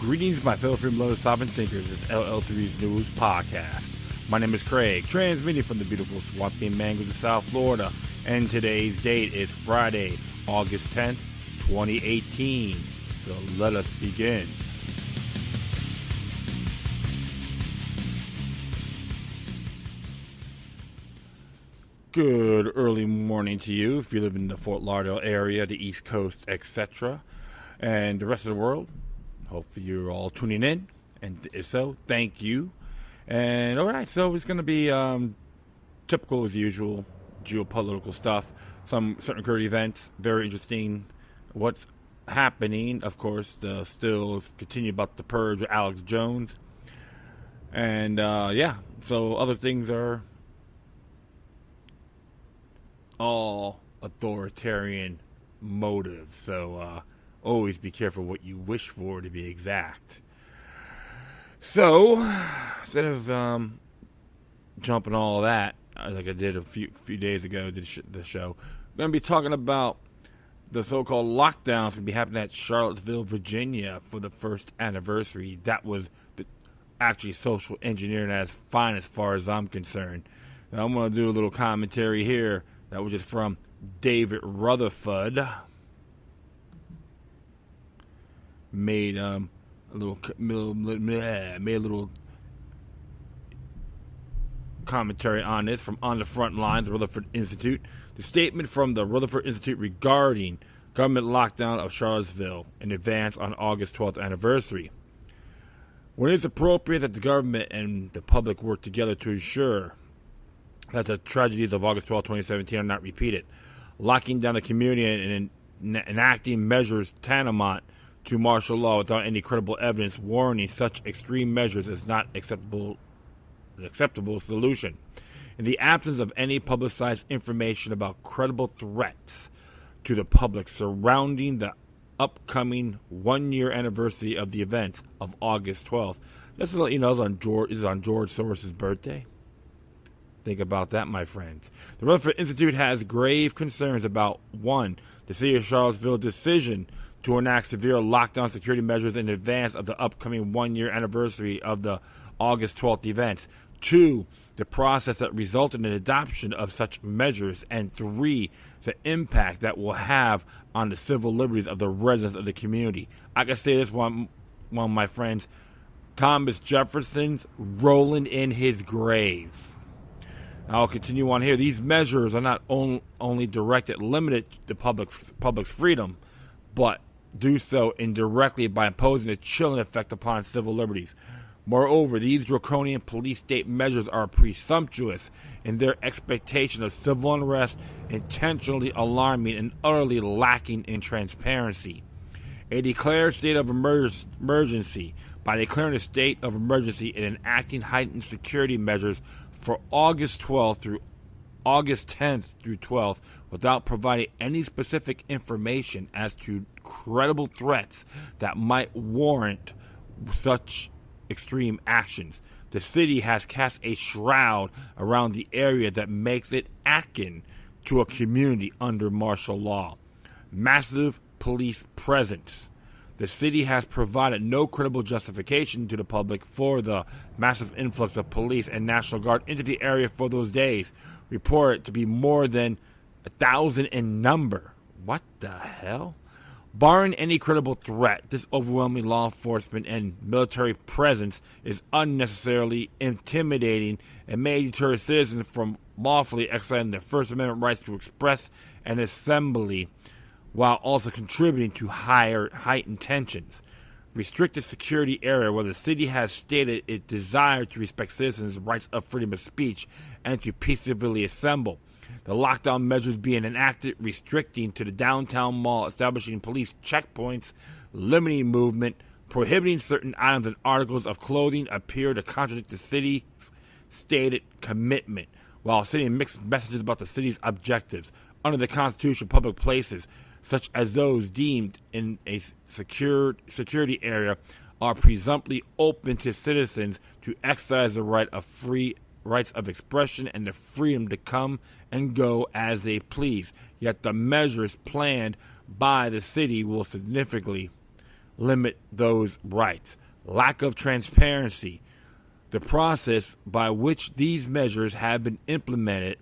Greetings, my fellow freedom lovers, sovereign thinkers. It's LL3's News Podcast. My name is Craig, transmitting from the beautiful swampy mangoes of South Florida, and today's date is Friday, August 10th, 2018. So let us begin. Good early morning to you if you live in the Fort Lauderdale area, the East Coast, etc., and the rest of the world. Hopefully you're all tuning in, and if so, thank you. And all right, so it's going to be typical as usual, geopolitical stuff, some certain current events, very interesting. What's happening, of course, the still continue about the purge of Alex Jones, and so other things are all authoritarian motives. So always be careful what you wish for, to be exact. So instead of jumping all that, like I did a few days ago, did the show, I'm going to be talking about the so-called lockdowns going to be happening at Charlottesville, Virginia, for the first anniversary. That was actually social engineering at its finest, as far as I'm concerned. Now, I'm going to do a little commentary here. That was just from David Rutherford. Made a little commentary on this from On the Front Lines, the Rutherford Institute. The statement from the Rutherford Institute regarding government lockdown of Charlottesville in advance on August 12th anniversary. When it's appropriate that the government and the public work together to ensure that the tragedies of August 12, 2017 are not repeated, locking down the community and enacting measures tantamount to martial law without any credible evidence warning such extreme measures is not an acceptable solution. In the absence of any publicized information about credible threats to the public surrounding the upcoming one-year anniversary of the event of August 12th. Just to let you know, it's on George Soros's birthday. Think about that, my friends. The Rutherford Institute has grave concerns about, 1, the city of Charlottesville's decision to enact severe lockdown security measures in advance of the upcoming one-year anniversary of the August 12th events. 2, the process that resulted in the adoption of such measures. And 3, the impact that will have on the civil liberties of the residents of the community. I can say this one, my friends. Thomas Jefferson's rolling in his grave. I'll continue on here. These measures are not only directed, limited to public's freedom, but do so indirectly by imposing a chilling effect upon civil liberties. Moreover, these draconian police state measures are presumptuous in their expectation of civil unrest, intentionally alarming and utterly lacking in transparency. A declared state of emergency, by declaring a state of emergency and enacting heightened security measures for August 12th through August 10th through 12th, without providing any specific information as to credible threats that might warrant such extreme actions. The city has cast a shroud around the area that makes it akin to a community under martial law. Massive police presence. The city has provided no credible justification to the public for the massive influx of police and National Guard into the area for those days, reported to be more than 1,000 in number. What the hell? Barring any credible threat, this overwhelming law enforcement and military presence is unnecessarily intimidating and may deter citizens from lawfully exercising their First Amendment rights to express and assembly, while also contributing to heightened tensions. Restricted security area where the city has stated its desire to respect citizens' rights of freedom of speech and to peaceably assemble. The lockdown measures being enacted, restricting to the downtown mall, establishing police checkpoints, limiting movement, prohibiting certain items and articles of clothing appear to contradict the city's stated commitment, while sending mixed messages about the city's objectives. Under the Constitution, public places, such as those deemed in a security area, are presumptively open to citizens to exercise the rights of expression and the freedom to come and go as they please. Yet the measures planned by the city will significantly limit those rights. Lack of transparency. The process by which these measures have been implemented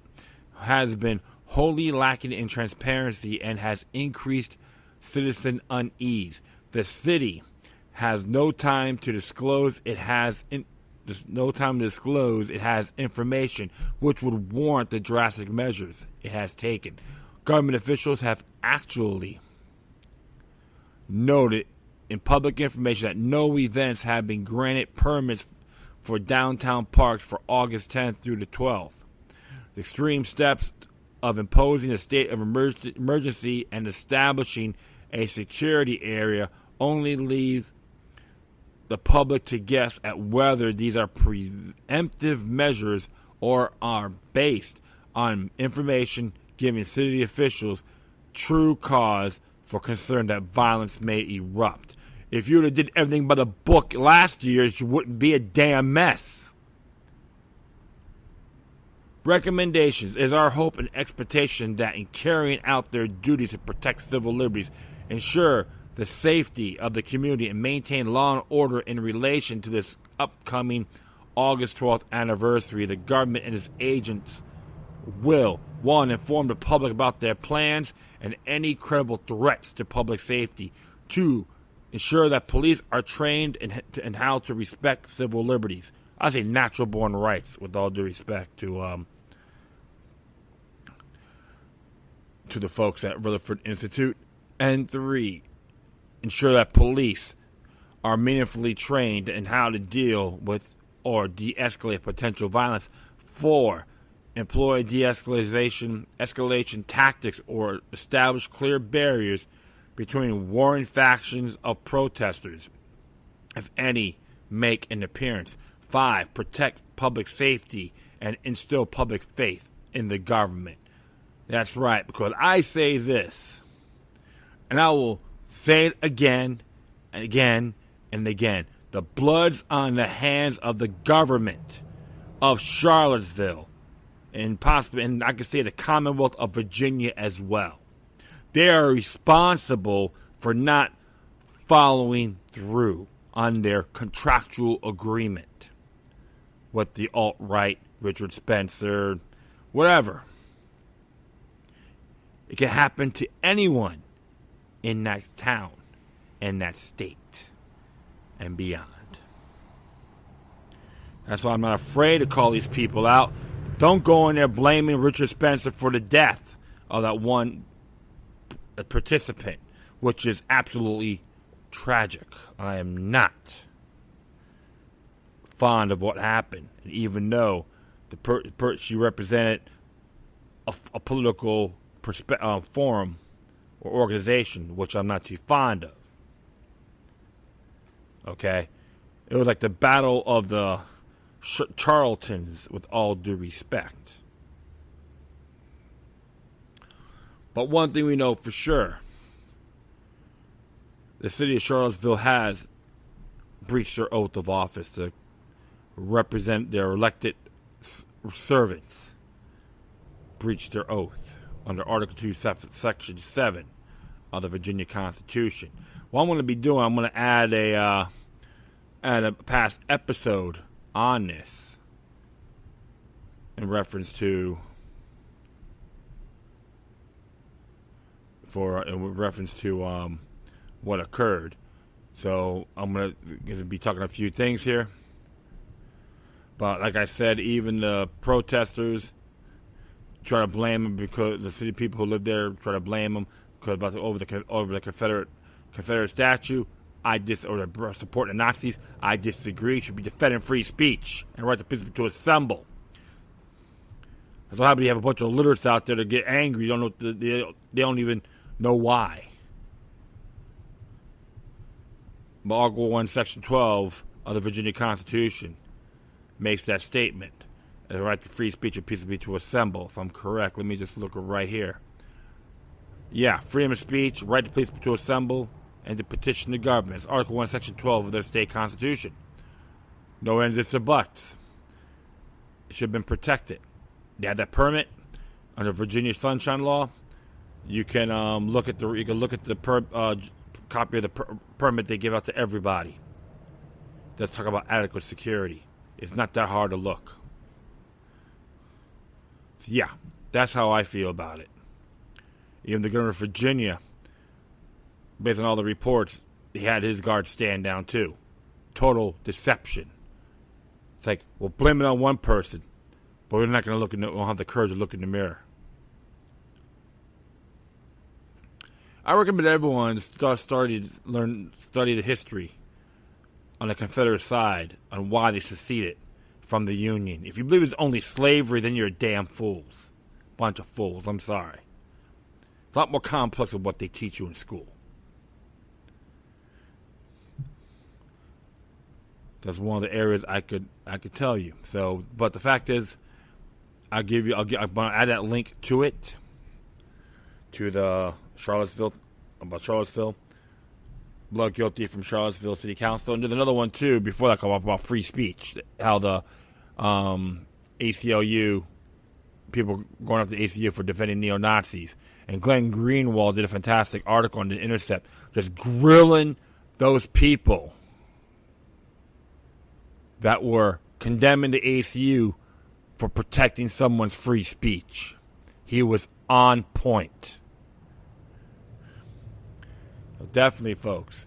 has been wholly lacking in transparency and has increased citizen unease. The city has no time to disclose it has information which would warrant the drastic measures it has taken. Government officials have actually noted in public information that no events have been granted permits for downtown parks for August 10th through the 12th. The extreme steps of imposing a state of emergency and establishing a security area only leaves the public to guess at whether these are preemptive measures or are based on information giving city officials true cause for concern that violence may erupt. If you would have did everything by the book last year, you wouldn't be a damn mess. Recommendations. It is our hope and expectation that in carrying out their duties to protect civil liberties, ensure the safety of the community, and maintain law and order in relation to this upcoming August 12th anniversary, the government and its agents will, 1, inform the public about their plans and any credible threats to public safety. 2, ensure that police are trained in how to respect civil liberties. I say natural-born rights, with all due respect to the folks at Rutherford Institute. And 3, ensure that police are meaningfully trained in how to deal with or de-escalate potential violence. 4, employ de-escalation tactics or establish clear barriers between warring factions of protesters, if any make an appearance. 5, protect public safety and instill public faith in the government. That's right, because I say this, and I will say it again and again and again. The blood's on the hands of the government of Charlottesville, and possibly, and I can say the Commonwealth of Virginia as well. They are responsible for not following through on their contractual agreement with the alt-right, Richard Spencer, whatever. It can happen to anyone in that town, in that state, and beyond. That's why I'm not afraid to call these people out. Don't go in there blaming Richard Spencer for the death of that one participant, which is absolutely tragic. I am not fond of what happened, and even though she represented a political forum or organization, which I'm not too fond of. Okay, it was like the battle of the charlatans, with all due respect. But one thing we know for sure, the city of Charlottesville has breached their oath of office to represent their elected servants. Breached their oath under Article 2, Section 7 of the Virginia Constitution. What I'm going to be doing, I'm going to add a past episode on this in reference to what occurred. So I'm going to be talking a few things here. But like I said, even the protesters try to blame them, because the city people who live there try to blame them because over the Confederate statue. Or supporting the Nazis. I disagree. Should be defending free speech and right to peacefully to assemble. That's what happens. You have a bunch of illiterates out there that get angry. You don't know. They don't even know why. But Article 1, Section 12 of the Virginia Constitution makes that statement. The right to free speech and peacefully to assemble. If I'm correct, let me just look right here. Yeah, freedom of speech, right to peacefully to assemble, and to petition the government. It's Article 1, Section 12 of their state constitution. No ands, ifs, or buts. It should have been protected. They had that permit under Virginia Sunshine Law. You can look at the copy of the permit they give out to everybody. Let's talk about adequate security. It's not that hard to look. So yeah, that's how I feel about it. Even the governor of Virginia, based on all the reports, he had his guards stand down too. Total deception. It's like, we'll blame it on one person, but we're not going to look. We won't have the courage to look in the mirror. I recommend everyone study the history on the Confederate side on why they seceded from the Union. If you believe it's only slavery, then you're damn fools. Bunch of fools. I'm sorry. It's a lot more complex than what they teach you in school. That's one of the areas I could tell you. So, but the fact is, I'm gonna add that link to it, to the Charlottesville, blood guilty from Charlottesville City Council. And there's another one too before that come up about free speech. How the ACLU people going after the ACLU for defending neo-Nazis. And Glenn Greenwald did a fantastic article on The Intercept, just grilling those people that were condemning the ACU for protecting someone's free speech. He was on point. So definitely, folks,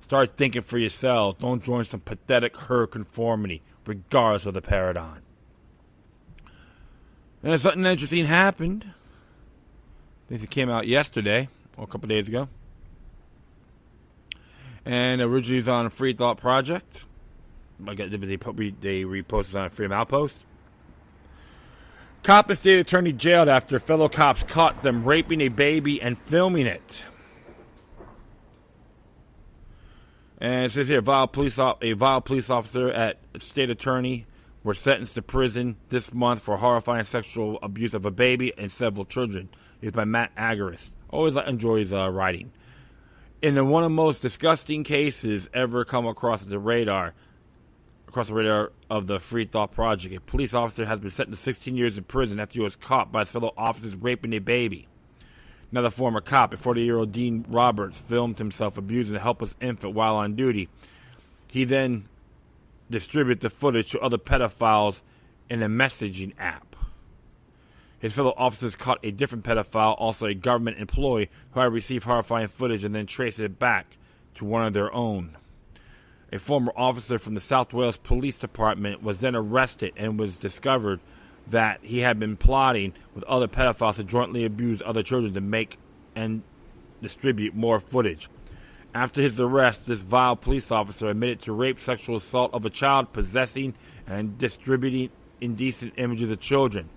start thinking for yourselves. Don't join some pathetic herd conformity, regardless of the paradigm. And something interesting happened. I think it came out yesterday, or a couple days ago. And originally it was on a Free Thought Project. They reposted on a Freedom Outpost. Cop and state attorney jailed after fellow cops caught them raping a baby and filming it. And it says here, a vile police officer at state attorney were sentenced to prison this month for horrifying sexual abuse of a baby and several children. It's by Matt Agaris. Always enjoys writing. In one of the most disgusting cases ever come across the radar of the Free Thought Project, a police officer has been sentenced to 16 years in prison after he was caught by his fellow officers raping a baby. Another former cop, a 40-year-old Dean Roberts, filmed himself abusing a helpless infant while on duty. He then distributed the footage to other pedophiles in a messaging app. His fellow officers caught a different pedophile, also a government employee, who had received horrifying footage and then traced it back to one of their own. A former officer from the South Wales Police Department was then arrested and was discovered that he had been plotting with other pedophiles to jointly abuse other children to make and distribute more footage. After his arrest, this vile police officer admitted to rape, sexual assault of a child, possessing and distributing indecent images of children.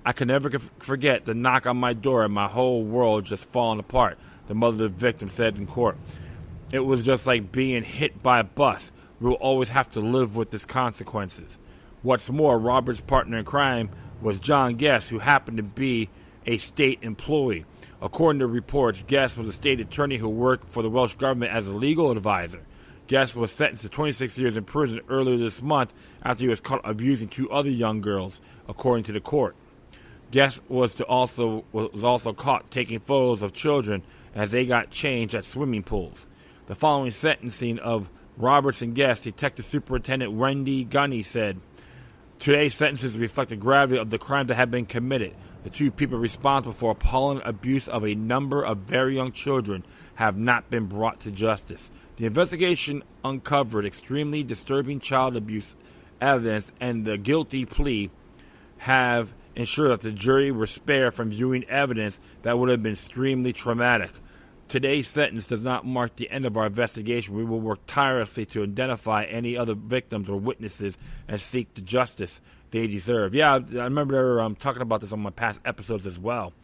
I can never forget the knock on my door and my whole world just falling apart, the mother of the victim said in court. It was just like being hit by a bus. We will always have to live with these consequences. What's more, Robert's partner in crime was John Guest, who happened to be a state employee. According to reports, Guest was a state attorney who worked for the Welsh government as a legal advisor. Guest was sentenced to 26 years in prison earlier this month after he was caught abusing two other young girls, according to the court. Guest was also caught taking photos of children as they got changed at swimming pools. The following sentencing of Roberts and Guest, Detective Superintendent Wendy Gunny said, "Today's sentences reflect the gravity of the crimes that have been committed. The two people responsible for appalling abuse of a number of very young children have not been brought to justice. The investigation uncovered extremely disturbing child abuse evidence, and the guilty plea have ensured that the jury were spared from viewing evidence that would have been extremely traumatic. Today's sentence does not mark the end of our investigation. We will work tirelessly to identify any other victims or witnesses and seek the justice they deserve." Yeah, I remember talking about this on my past episodes as well.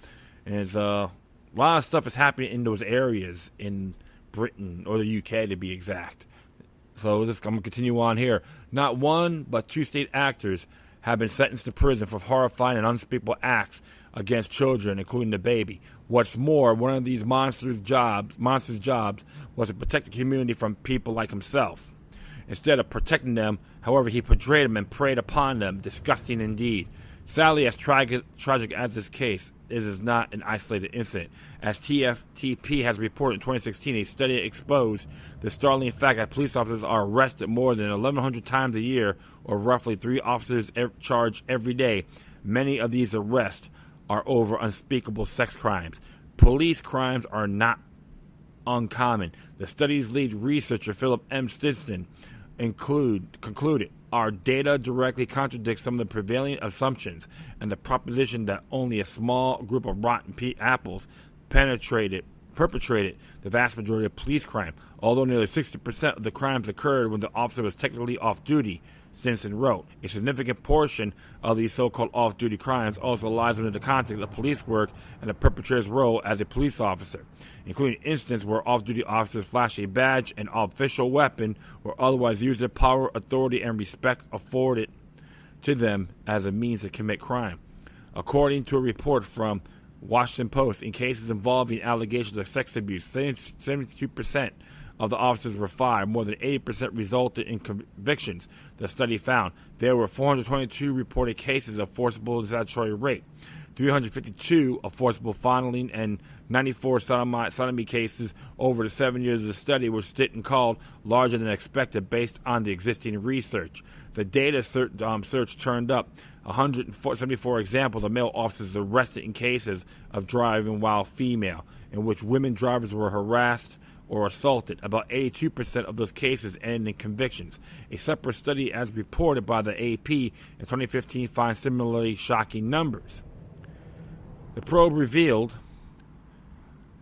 And it's, a lot of stuff is happening in those areas in Britain, or the UK to be exact. So I'm going to continue on here. Not one, but two state actors have been sentenced to prison for horrifying and unspeakable acts against children, including the baby. What's more, one of these monsters' jobs was to protect the community from people like himself. Instead of protecting them, however, he portrayed them and preyed upon them. Disgusting indeed. Sadly, as tragic as this case is not an isolated incident. As TFTP has reported in 2016, a study exposed the startling fact that police officers are arrested more than 1,100 times a year, or roughly 3 officers charged every day. Many of these arrests are over unspeakable sex crimes. Police crimes are not uncommon. The study's lead researcher, Philip M. Stinson, concluded, our data directly contradicts some of the prevailing assumptions and the proposition that only a small group of rotten apples perpetrated the vast majority of police crime, although nearly 60% of the crimes occurred when the officer was technically off-duty. Stinson wrote, a significant portion of these so-called off-duty crimes also lies within the context of police work and the perpetrator's role as a police officer, including instances where off-duty officers flash a badge, an official weapon, or otherwise use their power, authority, and respect afforded to them as a means to commit crime. According to a report from Washington Post, in cases involving allegations of sex abuse, 72% of the officers were fired. More than 80% resulted in convictions. The study found there were 422 reported cases of forcible and statutory rape, 352 of forcible fondling, and 94 sodomy cases over the 7 years of the study, which Stinson called larger than expected based on the existing research. The data search turned up 174 examples of male officers arrested in cases of driving while female, in which women drivers were harassed or assaulted. About 82% of those cases ended in convictions. A separate study, as reported by the AP in 2015, finds similarly shocking numbers. The probe revealed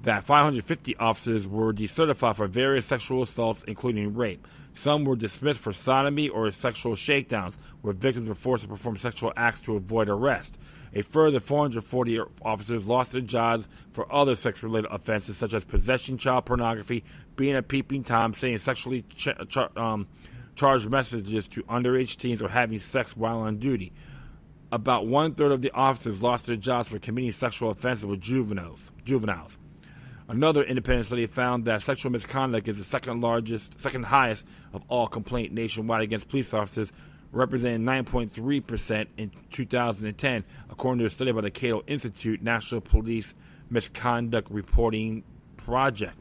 that 550 officers were decertified for various sexual assaults, including rape. Some were dismissed for sodomy or sexual shakedowns, where victims were forced to perform sexual acts to avoid arrest. A further 440 officers lost their jobs for other sex-related offenses, such as possessing child pornography, being a peeping Tom, sending sexually charged messages to underage teens, or having sex while on duty. About 1/3 of the officers lost their jobs for committing sexual offenses with juveniles. Another independent study found that sexual misconduct is the second highest of all complaints nationwide against police officers, representing 9.3% in 2010, according to a study by the Cato Institute National Police Misconduct Reporting Project.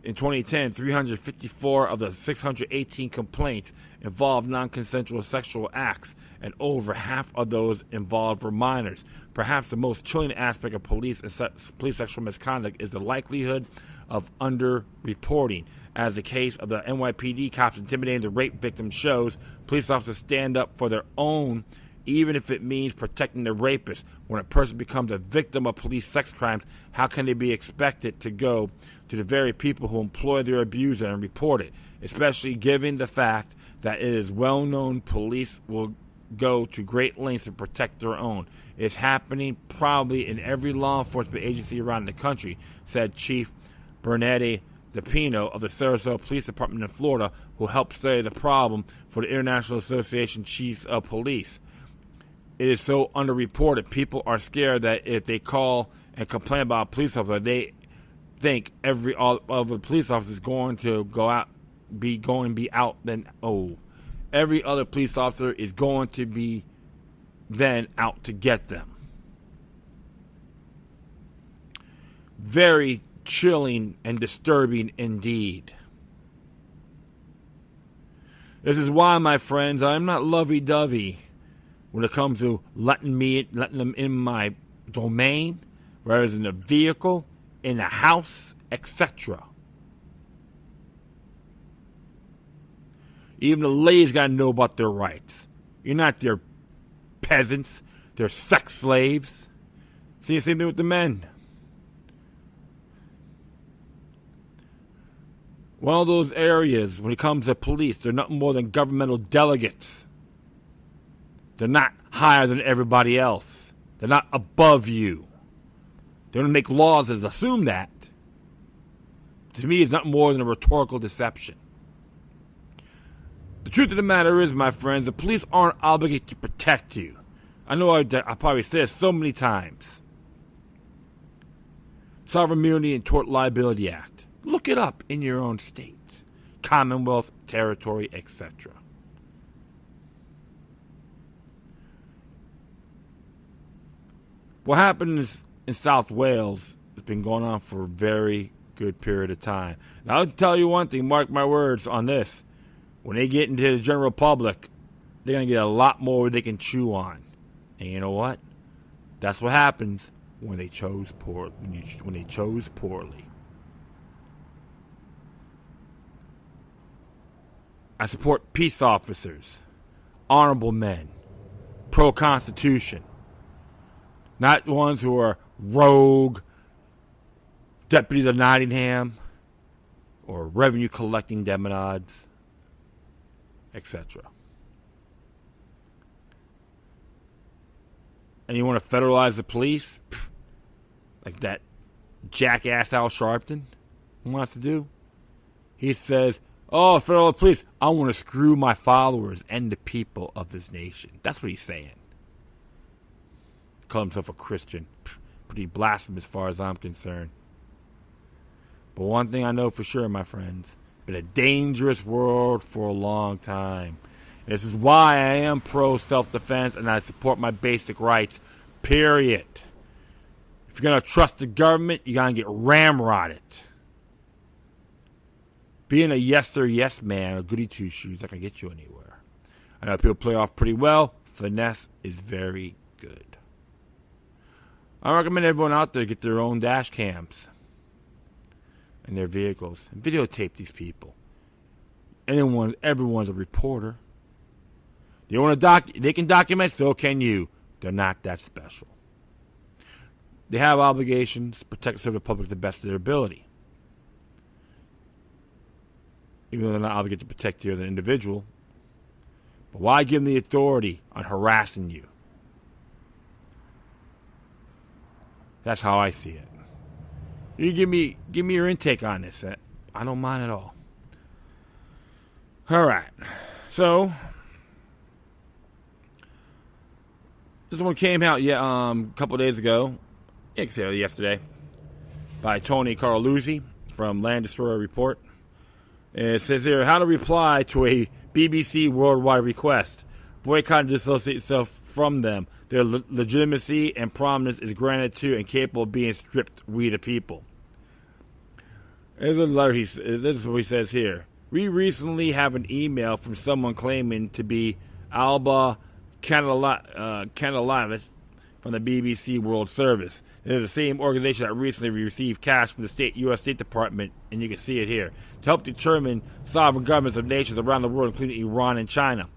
In 2010, 354 of the 618 complaints involved non-consensual sexual acts, and over half of those involved were minors. Perhaps the most chilling aspect of police sexual misconduct is the likelihood of under-reporting. As the case of the NYPD cops intimidating the rape victim shows, police officers stand up for their own, even if it means protecting the rapist. When a person becomes a victim of police sex crimes, how can they be expected to go to the very people who employ their abuser and report it, especially given the fact that it is well known police will go to great lengths to protect their own? It's happening probably in every law enforcement agency around the country, said Chief Bernardi DePino of the Sarasota Police Department in Florida, who helped study the problem for the International Association Chiefs of Police. It is so underreported. People are scared that if they call and complain about a police officer, they think every other police officer is going to be out. Then every other police officer is going to be then out to get them. Very chilling and disturbing indeed. This is why, my friends, I'm not lovey-dovey when it comes to letting them in my domain, whether it's in a vehicle, in a house, etc. Even the ladies got to know about their rights. You're not their peasants, they're sex slaves. See the same thing with the men. One of those areas, when it comes to police, they're nothing more than governmental delegates. They're not higher than everybody else. They're not above you. They don't make laws that assume that. To me, it's nothing more than a rhetorical deception. The truth of the matter is, my friends, the police aren't obligated to protect you. I know I probably said it so many times. Sovereign Immunity and Tort Liability Act. Look it up in your own state, Commonwealth, territory, etc. What happened in South Wales has been going on for a very good period of time. Now, I'll tell you one thing, mark my words on this. When they get into the general public, they're going to get a lot more they can chew on. And you know what? That's what happens when they chose when they chose poorly. I support peace officers, honorable men, pro-Constitution. Not ones who are rogue, deputies of Nottingham, or revenue-collecting demonods, etc. And you want to federalize the police? Like that jackass Al Sharpton wants to do? He says, oh, federal police, I want to screw my followers and the people of this nation. That's what he's saying. Call himself a Christian. Pretty blasphemous as far as I'm concerned. But one thing I know for sure, my friends, been a dangerous world for a long time. This is why I am pro self-defense and I support my basic rights, period. If you're going to trust the government, you're going to get ramrodded. Being a yes sir, yes man, or goody two-shoes, not going to get you anywhere. I know people play off pretty well. Finesse is very good. I recommend everyone out there get their own dash cams in their vehicles and videotape these people. Everyone's a reporter. They can document, so can you. They're not that special. They have obligations to protect and serve the public to the best of their ability. Even though they're not obligated to protect you as an individual. But why give them the authority on harassing you? That's how I see it. You give me your intake on this. I don't mind at all. All right. So this one came out a couple days ago. You can say yesterday by Tony Carluzzi from Land Destroyer Report. And it says here, how to reply to a BBC worldwide request. Boycott and dissociate yourself from them. Their legitimacy and prominence is granted to and capable of being stripped, we the people. There's a letter. This is what he says here. We recently have an email from someone claiming to be Alba Canalavis from the BBC World Service. They're the same organization that recently received cash from the U.S. State Department, and you can see it here, to help determine sovereign governments of nations around the world, including Iran and China.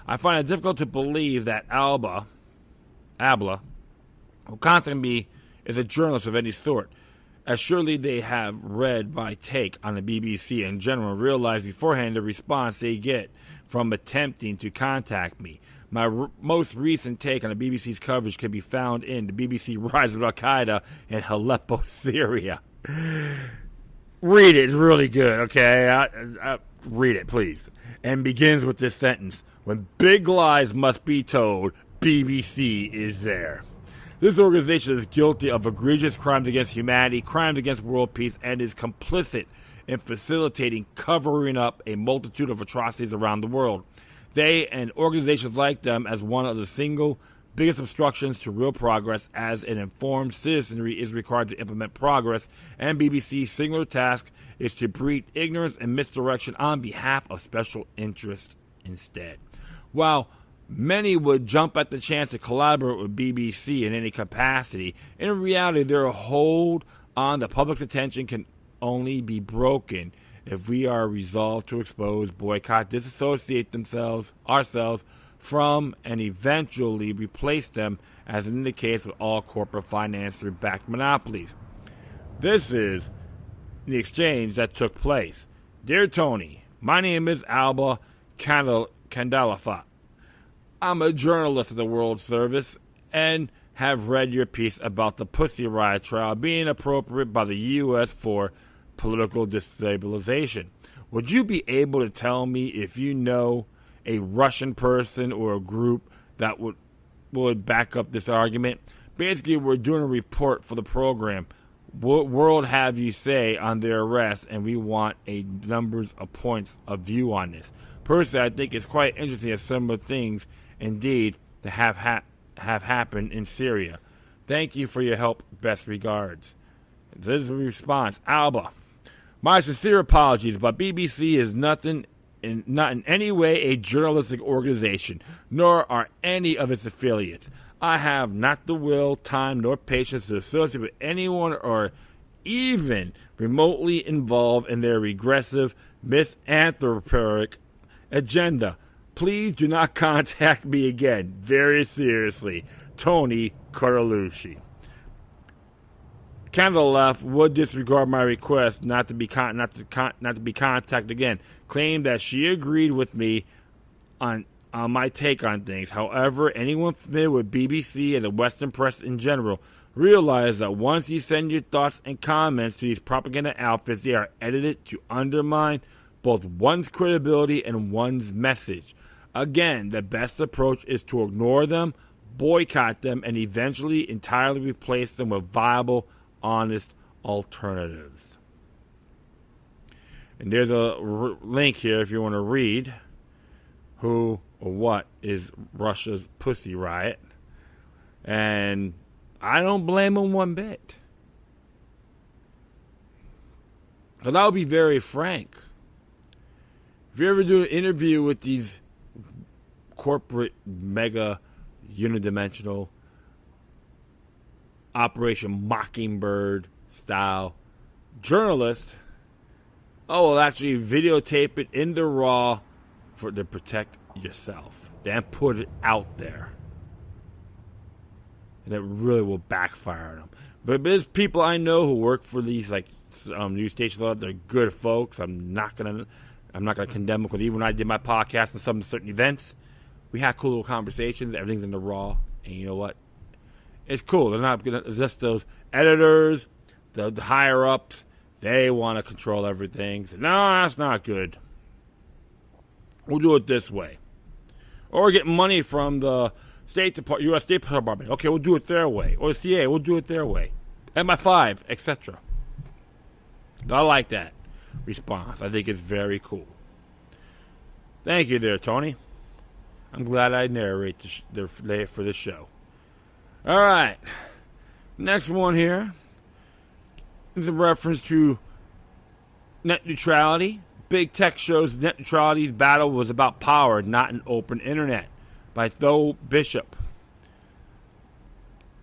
I find it difficult to believe that Abla, who contacted me, is a journalist of any sort, as surely they have read my take on the BBC in general and realized beforehand the response they get from attempting to contact me. My most recent take on the BBC's coverage can be found in the BBC Rise of Al-Qaeda in Aleppo, Syria. Read it. It's really good, okay? Read it, please. And begins with this sentence. When big lies must be told, BBC is there. This organization is guilty of egregious crimes against humanity, crimes against world peace, and is complicit in facilitating covering up a multitude of atrocities around the world. They and organizations like them as one of the single biggest obstructions to real progress, as an informed citizenry is required to implement progress, and BBC's singular task is to breed ignorance and misdirection on behalf of special interests instead. While many would jump at the chance to collaborate with BBC in any capacity, in reality their hold on the public's attention can only be broken if we are resolved to expose, boycott, disassociate ourselves from, and eventually replace them, as in the case with all corporate financier-backed monopolies. This is the exchange that took place. Dear Tony, my name is Alba Candalafa. I'm a journalist of the World Service and have read your piece about the Pussy Riot trial being appropriate by the U.S. for political destabilization. Would you be able to tell me if you know a Russian person or a group that would back up this argument? Basically, we're doing a report for the program. What world have you say on their arrest, and we want a numbers of points of view on this. Personally, I think it's quite interesting that similar things indeed to have happened in Syria. Thank you for your help. Best regards. This is the response. Alba. My sincere apologies, but BBC is not in any way a journalistic organization, nor are any of its affiliates. I have not the will, time, nor patience to associate with anyone or even remotely involved in their regressive, misanthropic agenda. Please do not contact me again. Very seriously, Tony Carlucci. Kendall left would disregard my request not to be contacted again. Claimed that she agreed with me on my take on things. However, anyone familiar with BBC and the Western press in general realize that once you send your thoughts and comments to these propaganda outfits, they are edited to undermine both one's credibility and one's message. Again, the best approach is to ignore them, boycott them, and eventually entirely replace them with viable, honest alternatives. And there's a link here if you want to read who or what is Russia's Pussy Riot. And I don't blame them one bit. Because I'll be very frank. If you ever do an interview with these corporate, mega, unidimensional, Operation Mockingbird style journalist, will actually videotape it in the raw to protect yourself. Then put it out there. And it really will backfire on them. But there's people I know who work for these news stations. They're good folks. I'm not gonna condemn them, because even when I did my podcast and some certain events, we had cool little conversations. Everything's in the raw, and you know what? It's cool. They're not gonna just those editors, the higher ups. They want to control everything. So, no, that's not good. We'll do it this way, or get money from the U.S. State Department. Okay, we'll do it their way, or the CIA. We'll do it their way. MI5, etc. I like that response. I think it's very cool. Thank you there, Tony. I'm glad I narrate for this show. All right. Next one here is a reference to net neutrality. Big tech shows net neutrality's battle was about power, not an open internet. By Tho Bishop.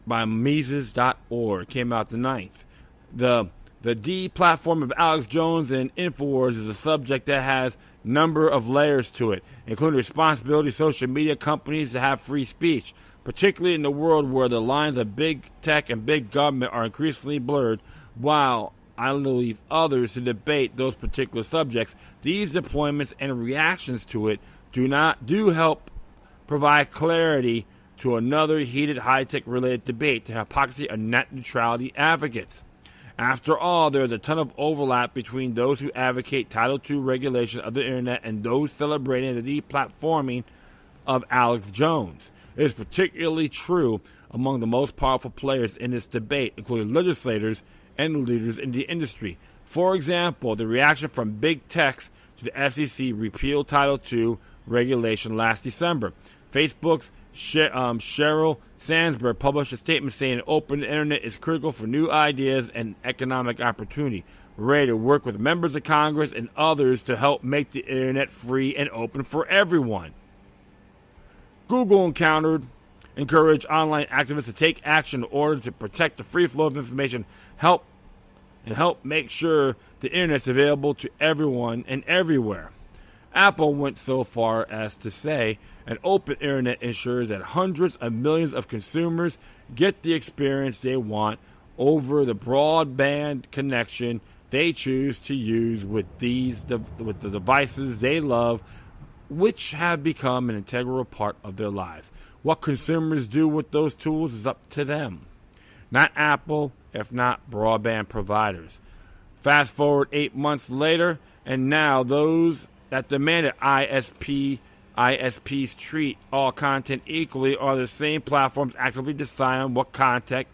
By Mises.org. Came out the 9th. The D platform of Alex Jones and InfoWars is a subject that has a number of layers to it, including responsibility of social media companies to have free speech, particularly in the world where the lines of big tech and big government are increasingly blurred. While I leave others to debate those particular subjects, these deployments and reactions to it do help provide clarity to another heated high-tech related debate, the hypocrisy of net neutrality advocates. After all, there is a ton of overlap between those who advocate Title II regulation of the internet and those celebrating the deplatforming of Alex Jones. It is particularly true among the most powerful players in this debate, including legislators and leaders in the industry. For example, the reaction from big techs to the FCC repeal Title II regulation last December. Facebook's Sheryl Sandberg published a statement saying an open internet is critical for new ideas and economic opportunity. We're ready to work with members of Congress and others to help make the internet free and open for everyone. Google encouraged online activists to take action in order to protect the free flow of information, help make sure the internet is available to everyone and everywhere. Apple went so far as to say an open internet ensures that hundreds of millions of consumers get the experience they want over the broadband connection they choose to use with the devices they love, which have become an integral part of their lives. What consumers do with those tools is up to them, not Apple, if not broadband providers. Fast forward 8 months later, and now those that demanded ISPs treat all content equally are the same platforms actively decide on what content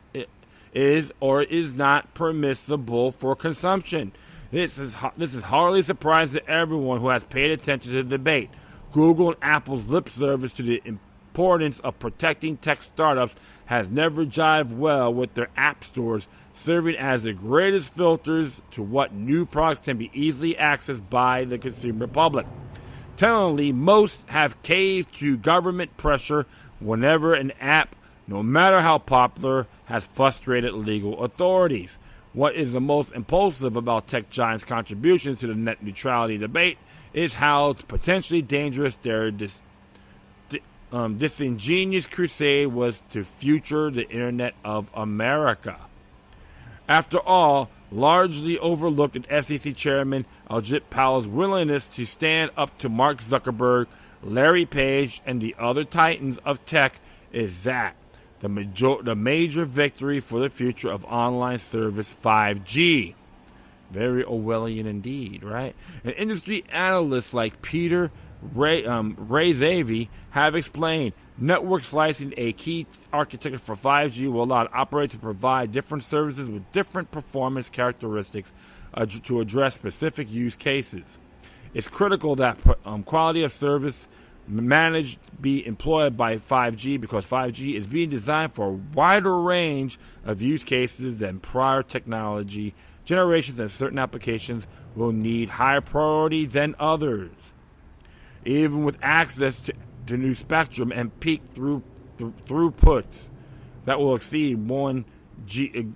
is or is not permissible for consumption. This is hardly surprising to everyone who has paid attention to the debate. Google and Apple's lip service to the importance of protecting tech startups has never jived well with their app stores, serving as the greatest filters to what new products can be easily accessed by the consumer public. Tellingly, most have caved to government pressure whenever an app, no matter how popular, has frustrated legal authorities. What is the most impulsive about tech giants' contributions to the net neutrality debate is how potentially dangerous their disingenuous crusade was to future the Internet of America. After all, largely overlooked at FCC Chairman Ajit Pal's willingness to stand up to Mark Zuckerberg, Larry Page, and the other titans of tech is that the major victory for the future of online service 5G. Very Orwellian indeed, right? And industry analysts like Peter Ray Zavy have explained network slicing, a key architecture for 5G, will allow operators to provide different services with different performance characteristics to address specific use cases. It's critical that quality of service managed be employed by 5G because 5G is being designed for a wider range of use cases than prior technology generations, and certain applications will need higher priority than others. Even with access to new spectrum and peak throughputs that will exceed 1 Gbps,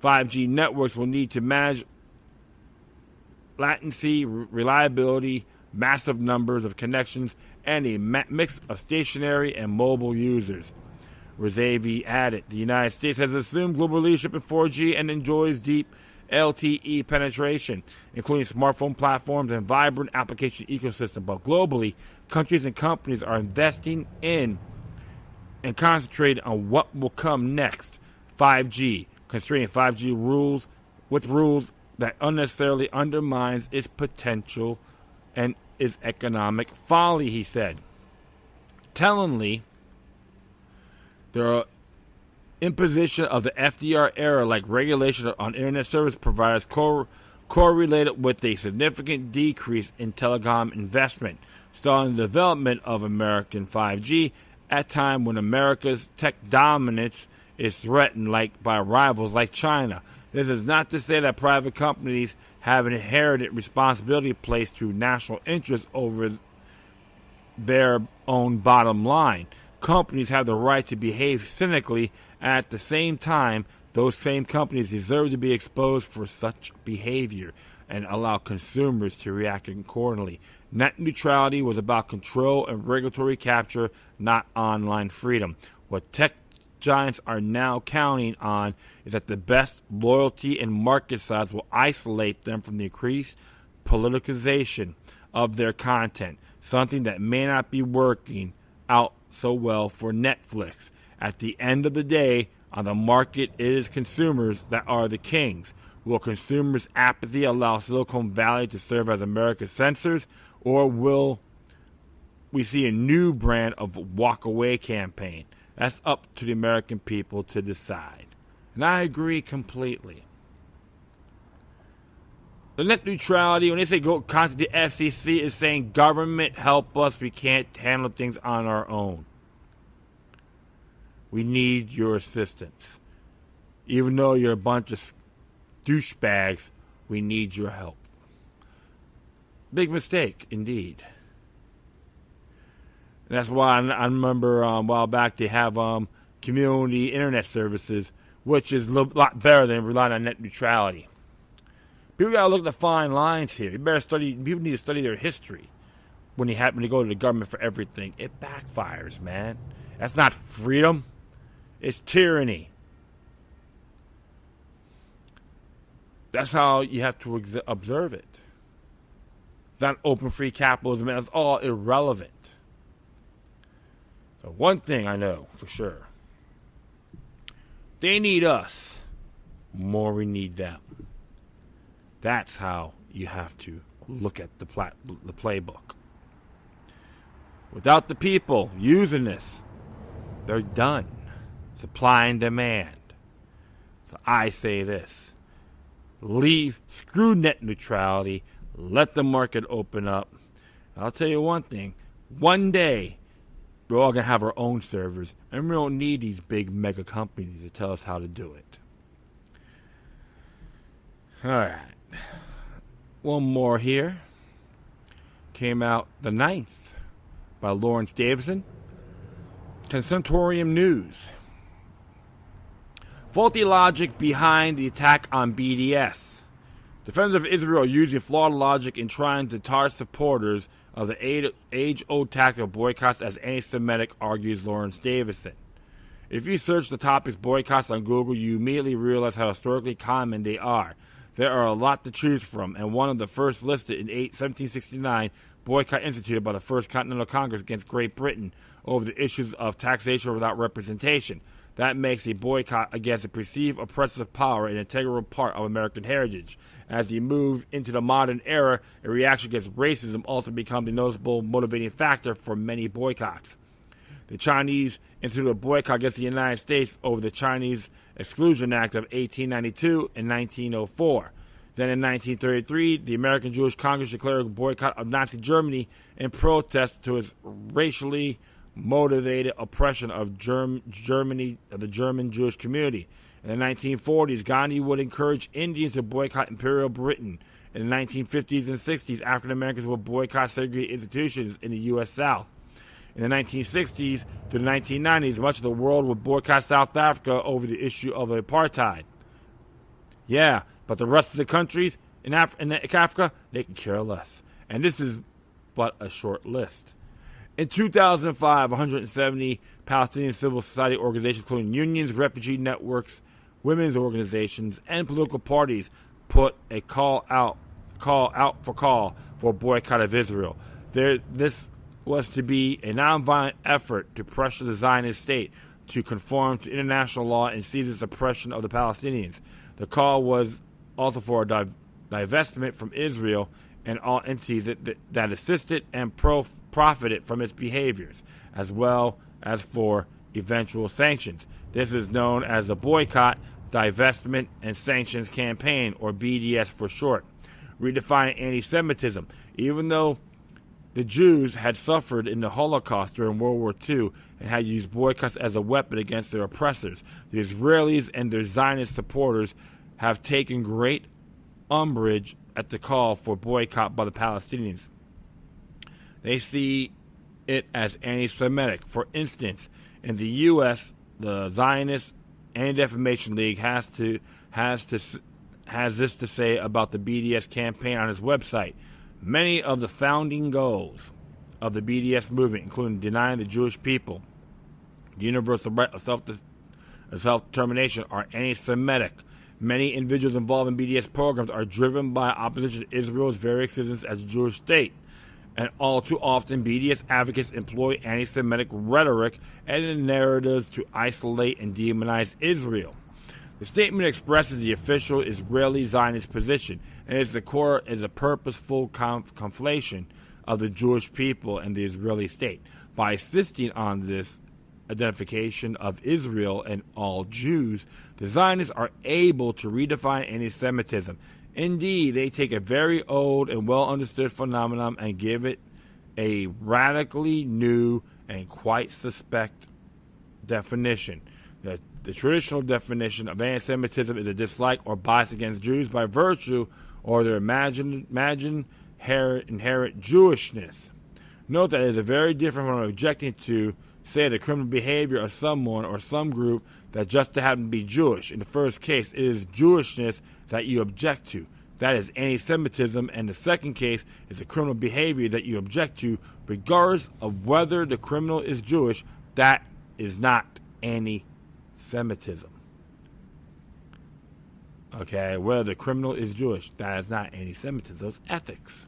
5G networks will need to manage latency, reliability, massive numbers of connections, and a mix of stationary and mobile users. Rezavi added, the United States has assumed global leadership in 4G and enjoys deep LTE penetration, including smartphone platforms and vibrant application ecosystem. But globally, countries and companies are investing in and concentrating on what will come next. 5G, constraining 5G rules with rules that unnecessarily undermines its potential and its economic folly, he said. Tellingly, there are imposition of the FDR era, like regulation on internet service providers, correlated with a significant decrease in telecom investment, stalling the development of American 5G at a time when America's tech dominance is threatened by rivals like China. This is not to say that private companies have an inherited responsibility placed to national interests over their own bottom line. Companies have the right to behave cynically. At the same time, those same companies deserve to be exposed for such behavior and allow consumers to react accordingly. Net neutrality was about control and regulatory capture, not online freedom. What tech giants are now counting on is that the best loyalty and market size will isolate them from the increased politicization of their content, something that may not be working out so well for Netflix. At the end of the day, on the market, it is consumers that are the kings. Will consumers' apathy allow Silicon Valley to serve as America's censors, or will we see a new brand of walk-away campaign? That's up to the American people to decide. And I agree completely. The net neutrality, when they say go contact the FCC, is saying government help us. We can't handle things on our own. We need your assistance. Even though you're a bunch of douchebags, we need your help. Big mistake, indeed. And that's why I remember a while back they have community internet services, which is a lot better than relying on net neutrality. People got to look at the fine lines here. You better study. People need to study their history when they happen to go to the government for everything. It backfires, man. That's not freedom. It's tyranny. That's how you have to observe it. It's not open free capitalism. That's all irrelevant. So one thing I know for sure. They need us more we need them. That's how you have to look at the playbook. Without the people using this, they're done. Supply and demand. So I say this. Screw net neutrality. Let the market open up. I'll tell you one thing. One day, We're all going to have our own servers, and we don't need these big mega companies to tell us how to do it. Alright. One more here. Came out the 9th by Lawrence Davidson. Consortium News. Faulty logic behind the attack on BDS. Defenders of Israel are using flawed logic in trying to tar supporters of the age-old tactic of boycotts as anti-Semitic, argues Lawrence Davidson. If you search the topics boycotts on Google, you immediately realize how historically common they are. There are a lot to choose from, and one of the first listed in 1769, boycott instituted by the First Continental Congress against Great Britain over the issues of taxation without representation. That makes a boycott against a perceived oppressive power an integral part of American heritage. As you move into the modern era, a reaction against racism also becomes a noticeable motivating factor for many boycotts. The Chinese instituted a boycott against the United States over the Chinese Exclusion Act of 1892 and 1904. Then in 1933, the American Jewish Congress declared a boycott of Nazi Germany in protest to its racially motivated oppression of Germany, of the German Jewish community. In the 1940s, Gandhi would encourage Indians to boycott Imperial Britain. In the 1950s and 60s, African Americans would boycott segregated institutions in the U.S. South. In the 1960s to the 1990s, much of the world would boycott South Africa over the issue of apartheid. Yeah, but the rest of the countries in Africa, they can care less. And this is but a short list. In 2005, 170 Palestinian civil society organizations, including unions, refugee networks, women's organizations, and political parties, put a call out for a boycott of Israel. This was to be a nonviolent effort to pressure the Zionist state to conform to international law and cease its oppression of the Palestinians. The call was also for a divestment from Israel and all entities that assisted and profited from its behaviors, as well as for eventual sanctions. This is known as the Boycott, Divestment, and Sanctions Campaign, or BDS for short. Redefining anti-Semitism. Even though the Jews had suffered in the Holocaust during World War II and had used boycotts as a weapon against their oppressors, the Israelis and their Zionist supporters have taken great umbrage at the call for boycott by the Palestinians. They see it as anti-Semitic. For instance, in the U.S., the Zionist Anti-Defamation League has this to say about the BDS campaign on its website. Many of the founding goals of the BDS movement, including denying the Jewish people the universal right of self-determination, are anti-Semitic. Many individuals involved in BDS programs are driven by opposition to Israel's very existence as a Jewish state. And all too often, BDS advocates employ anti-Semitic rhetoric and narratives to isolate and demonize Israel. The statement expresses the official Israeli Zionist position, and its core is a purposeful conflation of the Jewish people and the Israeli state. By insisting on this identification of Israel and all Jews, the Zionists are able to redefine anti-Semitism. Indeed, they take a very old and well-understood phenomenon and give it a radically new and quite suspect definition. The traditional definition of anti-Semitism is a dislike or bias against Jews by virtue or their imagined inherent Jewishness. Note that it is very different from objecting to, say, the criminal behavior of someone or some group that just happen to be Jewish. In the first case, it is Jewishness that you object to. That is anti-Semitism, and the second case is the criminal behavior that you object to, regardless of whether the criminal is Jewish. That is not anti-Semitism. Okay, whether the criminal is Jewish, that is not anti-Semitism. Those ethics.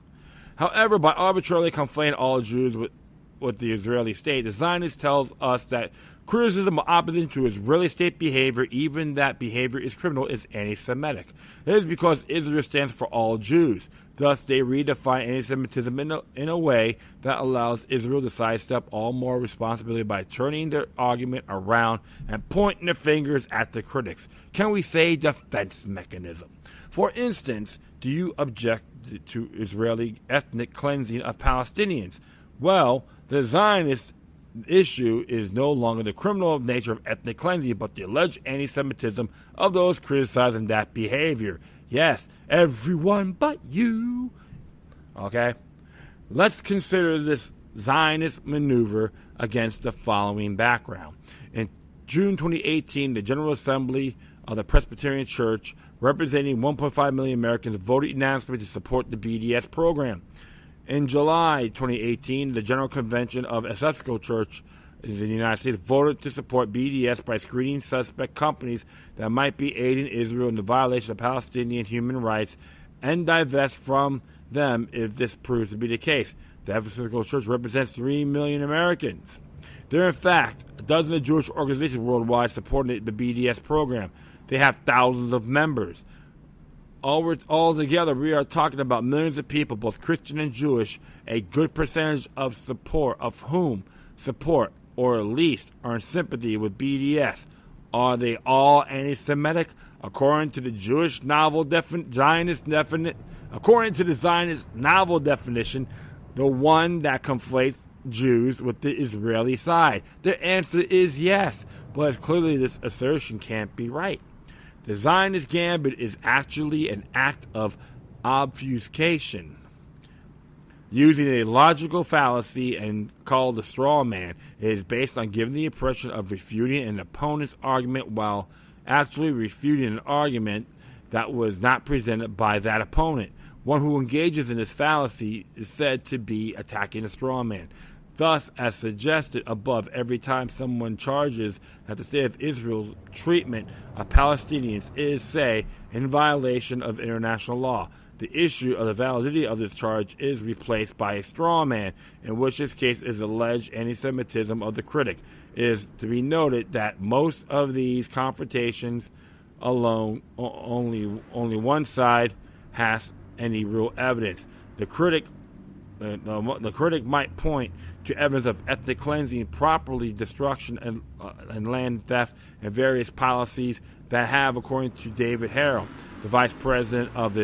However, by arbitrarily conflating all Jews with the Israeli state, the Zionist tells us that criticism of opposition to Israeli state behavior, even that behavior is criminal, is anti-Semitic. It is because Israel stands for all Jews. Thus, they redefine anti-Semitism in a way that allows Israel to sidestep all moral responsibility by turning their argument around and pointing their fingers at the critics. Can we say defense mechanism? For instance, do you object to Israeli ethnic cleansing of Palestinians? Well, the Zionists The issue is no longer the criminal nature of ethnic cleansing, but the alleged anti-Semitism of those criticizing that behavior. Yes, everyone but you. Okay? Let's consider this Zionist maneuver against the following background. In June 2018, the General Assembly of the Presbyterian Church, representing 1.5 million Americans, voted unanimously to support the BDS program. In July 2018, the General Convention of Episcopal Church in the United States voted to support BDS by screening suspect companies that might be aiding Israel in the violation of Palestinian human rights and divest from them if this proves to be the case. The Episcopal Church represents 3 million Americans. There are, in fact, a dozen of Jewish organizations worldwide supporting the BDS program. They have thousands of members. All together, we are talking about millions of people, both Christian and Jewish, a good percentage of whom support, or at least are in sympathy with BDS. Are they all anti-Semitic? According to the Zionist novel definition, the one that conflates Jews with the Israeli side. The answer is yes, but clearly this assertion can't be right. The Zionist gambit is actually an act of obfuscation, using a logical fallacy and called a straw man. It is based on giving the impression of refuting an opponent's argument while actually refuting an argument that was not presented by that opponent. One who engages in this fallacy is said to be attacking a straw man. Thus, as suggested above, every time someone charges that the state of Israel's treatment of Palestinians is, say, in violation of international law, the issue of the validity of this charge is replaced by a straw man, in which this case is alleged anti-Semitism of the critic. It is to be noted that most of these confrontations alone, only one side has any real evidence. The critic might point to evidence of ethnic cleansing, property destruction, and land theft, and various policies that have, according to David Harrell, the vice president of the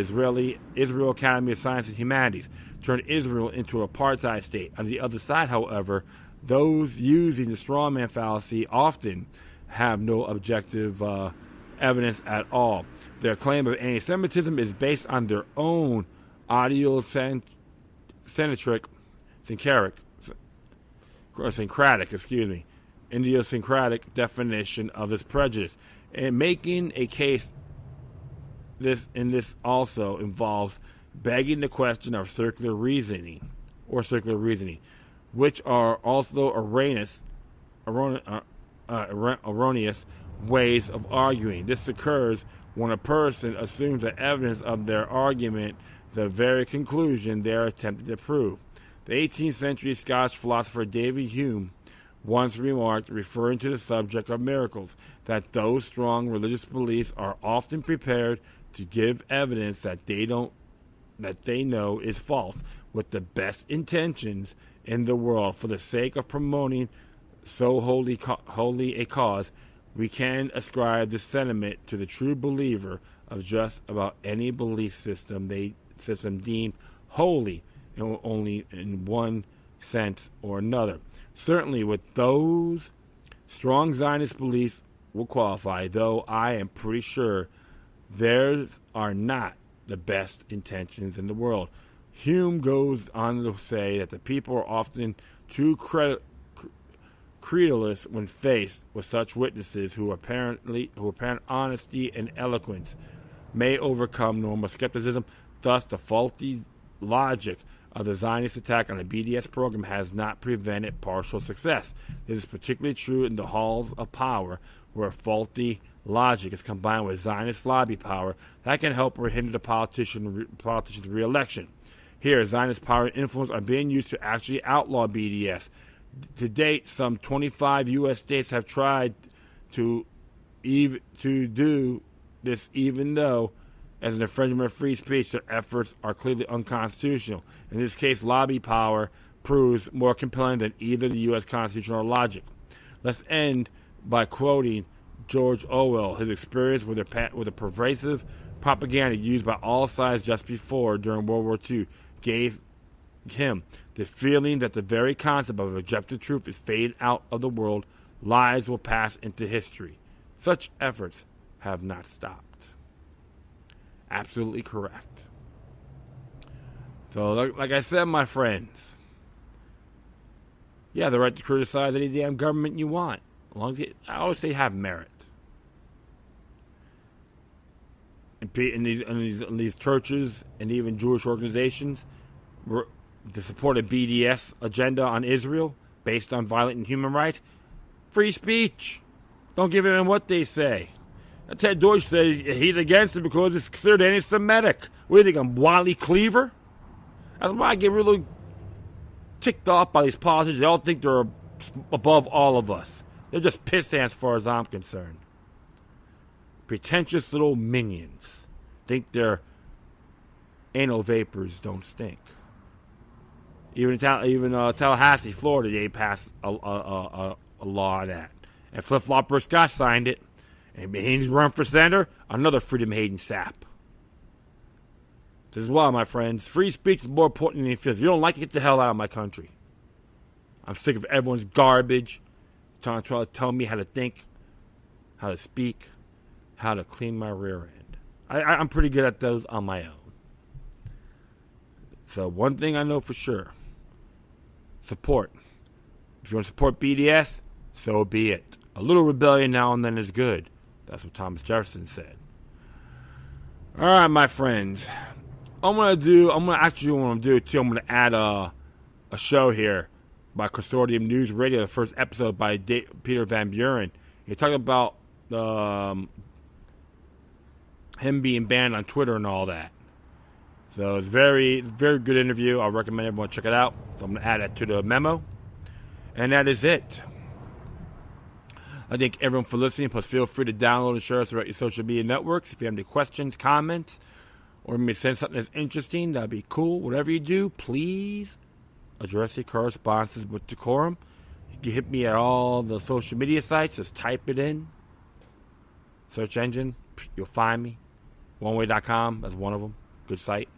Israel Academy of Science and Humanities, turned Israel into an apartheid state. On the other side, however, those using the straw man fallacy often have no objective evidence at all. Their claim of anti-Semitism is based on their own idiosyncratic definition of this prejudice. And making a case this also involves begging the question of circular reasoning, which are also erroneous ways of arguing. This occurs when a person assumes the evidence of their argument the very conclusion they are attempting to prove. The 18th century Scottish philosopher David Hume once remarked, referring to the subject of miracles, that those strong religious beliefs are often prepared to give evidence that they know is false, with the best intentions in the world, for the sake of promoting so holy a cause. We can ascribe this sentiment to the true believer of just about any belief system deemed holy, only in one sense or another. Certainly with those strong Zionist beliefs will qualify, though I am pretty sure theirs are not the best intentions in the world. Hume goes on to say that the people are often too credulous when faced with such witnesses who apparent honesty and eloquence may overcome normal skepticism. Thus, the faulty logic of the Zionist attack on the BDS program has not prevented partial success. This is particularly true in the halls of power, where faulty logic is combined with Zionist lobby power that can help or hinder the politician's re-election. Here, Zionist power and influence are being used to actually outlaw BDS. To date, some 25 U.S. states have tried to do this, even though, as an infringement of free speech, their efforts are clearly unconstitutional. In this case, lobby power proves more compelling than either the U.S. Constitution or logic. Let's end by quoting George Orwell. His experience with the pervasive propaganda used by all sides just before, during World War II, gave him the feeling that the very concept of objective truth is faded out of the world, lies will pass into history. Such efforts have not stopped. Absolutely correct. So, like I said, my friends, you have the right to criticize any damn government you want, as long as I always say have merit. In these churches and even Jewish organizations to support a BDS agenda on Israel based on violating human rights, free speech. Don't give in what they say. Ted Deutsch says he's against it because it's considered anti-Semitic. What do you think, I'm Wally Cleaver? That's why I get really ticked off by these politicians. They all think they're above all of us. They're just piss ants as far as I'm concerned. Pretentious little minions. Think their anal vapors don't stink. Even Tallahassee, Florida, they passed a law on that. And Flip-Flop Rick Scott signed it. And he's run for senator, another freedom-hating sap. This is why, my friends, free speech is more important than anything. If you don't like it, get the hell out of my country. I'm sick of everyone's garbage trying to tell me how to think, how to speak, how to clean my rear end. I'm pretty good at those on my own. So one thing I know for sure, support. If you want to support BDS, so be it. A little rebellion now and then is good. That's what Thomas Jefferson said. All right, my friends. I'm going to add a show here by Consortium News Radio, the first episode by Peter Van Buren. He talked about him being banned on Twitter and all that. So it's very, very good interview. I recommend everyone check it out. So I'm going to add that to the memo. And that is it. I thank everyone for listening. Plus, feel free to download and share us throughout your social media networks. If you have any questions, comments, or maybe send something that's interesting, that'd be cool. Whatever you do, please address your correspondences with decorum. You can hit me at all the social media sites. Just type it in. Search engine. You'll find me. OneWay.com. That's one of them. Good site.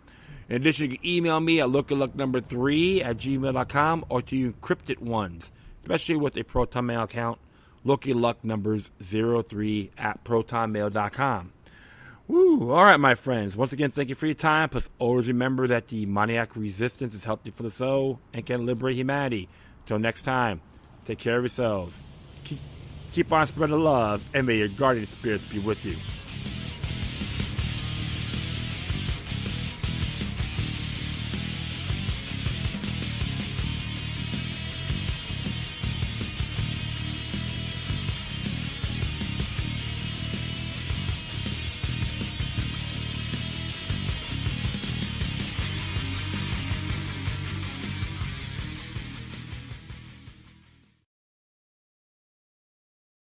In addition, you can email me at LookALuck3@gmail.com or to encrypted ones, especially with a ProtonMail account, LookALuck03@protonmail.com. Woo! All right, my friends. Once again, thank you for your time. Plus, always remember that the demoniac resistance is healthy for the soul and can liberate humanity. Until next time, take care of yourselves. Keep on spreading love, and may your guardian spirits be with you.